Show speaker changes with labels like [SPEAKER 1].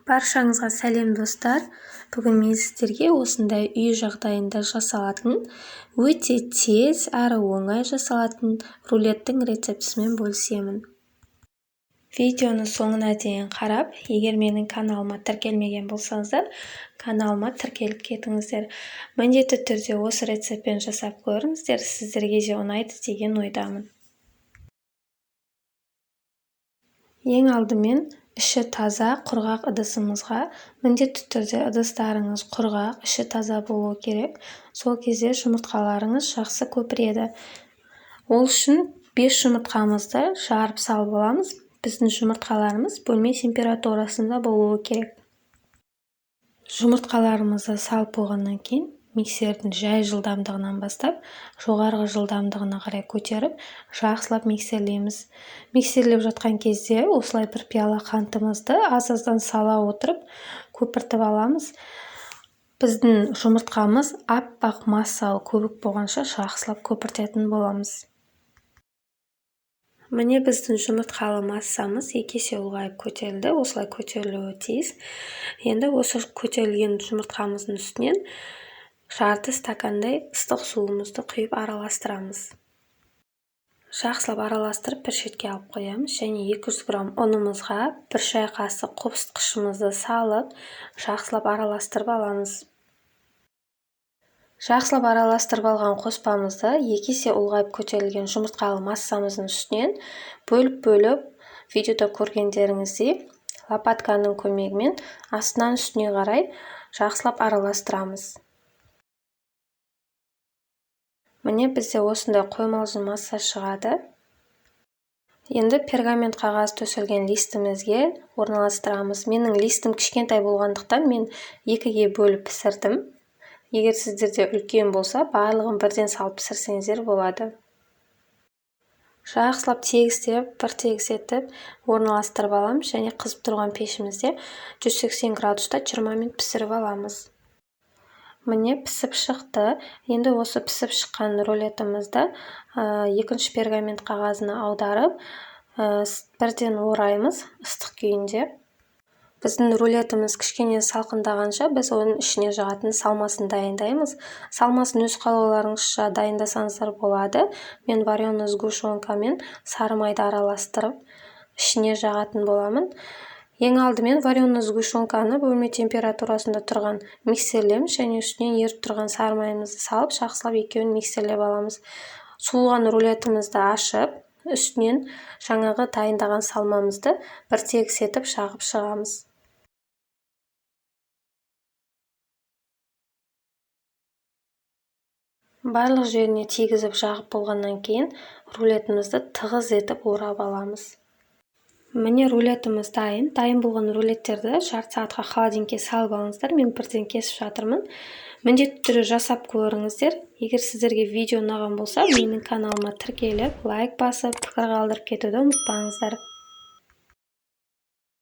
[SPEAKER 1] Баршаңызға сәлем достар. Бүгін мен сіздерге осындай үй жағдайында жасалатын, өте тез әрі оңай жасалатын рулеттің рецептісімен бөлісемін. Видеоны соңына дейін қарап, егер менің каналыма тіркелмеген болсаңыздар, каналыма тіркеліп кетіңіздер. Міндетті түрде осы рецептпен жасап көріңіздер, сіздерге де ұнайды деген ойдамын. Ең алдымен іші таза, құрғақ ыдысымызға, міндетті түрде ыдыстарыңыз құрғақ, іші таза болуы керек. Сол кезде жұмыртқаларыңыз жақсы көпіреді. Ол үшін 5 жұмыртқамызды жарып салып аламыз. Біздің жұмыртқаларымыз бөлме температурасында болуы керек. Жұмыртқаларымызды салып болғаннан кейін миксердің жай жылдамдығынан бастап жоғарғы жылдамдығына қарай көтеріп, жақсылап миксерлейміз. Миксерлеп жатқан кезде осылай бір пиала қантымызды аз-аздан сала отырып көпіртіп аламыз. Біздің жұмыртқамыз аппақ массалы көбік болғанша жақсылап көпіртетін боламыз. Міне біздің жұмыртқалы массамыз 2 есе ұлғайып көтерілді. Осылай көтерілуі тиіс. Енді осы көтерілген жұмыртқамыздың үстінен жарты стакандай ыстық суымызды құйып араластырамыз. Жақсылап араластырып бір шетке алып қоямыз. Және 200 грамм ұнымызға 1 шай қасық қопсытқышымызды салып, жақсылап араластырып аламыз. Жақсылап араластырып алған қоспамызды 2 есе ұлғайып көтерілген жұмыртқалы массамыздың үстінен бөліп видеода көргендеріңіздей лопатканың көмегімен астынан үстіне қарай жақсылап араластырамыз. Міне бізде осындай қоймалжың масса шығады. Енді пергамент қағаз төселген листімізге орналастырамыз. Менің листім кішкентай болғандықтан мен 2-ге бөліп пісірдім. Егер сіздерде үлкен болса, барлығын бірден салып пісірсеңіздер болады. Жақсылап бір тегістеп орналастырып аламыз және қызып тұрған пешімізде 180 градуста 20 минут пісіріп аламыз. Міне пісіп шықты. Енді осы пісіп шыққан рулетімізді екінші пергамент қағазына аударып, бірден ораймыз ыстық күйінде. Біздің рулетіміз кішкене салқындағанша біз оның ішіне жағатын салмасын дайындаймыз. Салмасын өз қалауларыңызша дайындасаңыздар болады. Мен вареный сгущенкамен сары майды араластырып, ішіне жағатын боламын. Ең алдымен вареный сгущенканы бөлме температурасында тұрған миксерлейміз және үстінен еріп тұрған сары майымызды салып, жақсылап екеуін миксерлеп аламыз. Суыған рулетімізді ашып, үстінен жаңағы дайындаған салмамызды бір тегістеп жағып шығамыз. Барлық жеріне тигізіп жағып болғаннан кейін рулетімізді тығыз етіп орап аламыз. Міне рулетіміз дайын. Дайын болған рулеттерді жарты сағатқа холодильникке салып алыңыздар. Мен бірден кесіп жатырмын. Міндетті түрде жасап көріңіздер. Егер сіздерге видео ұнаған болса, менің каналыма тіркеліп, лайк басып, пікір қалдырып кетуді ұмытпаңыздар.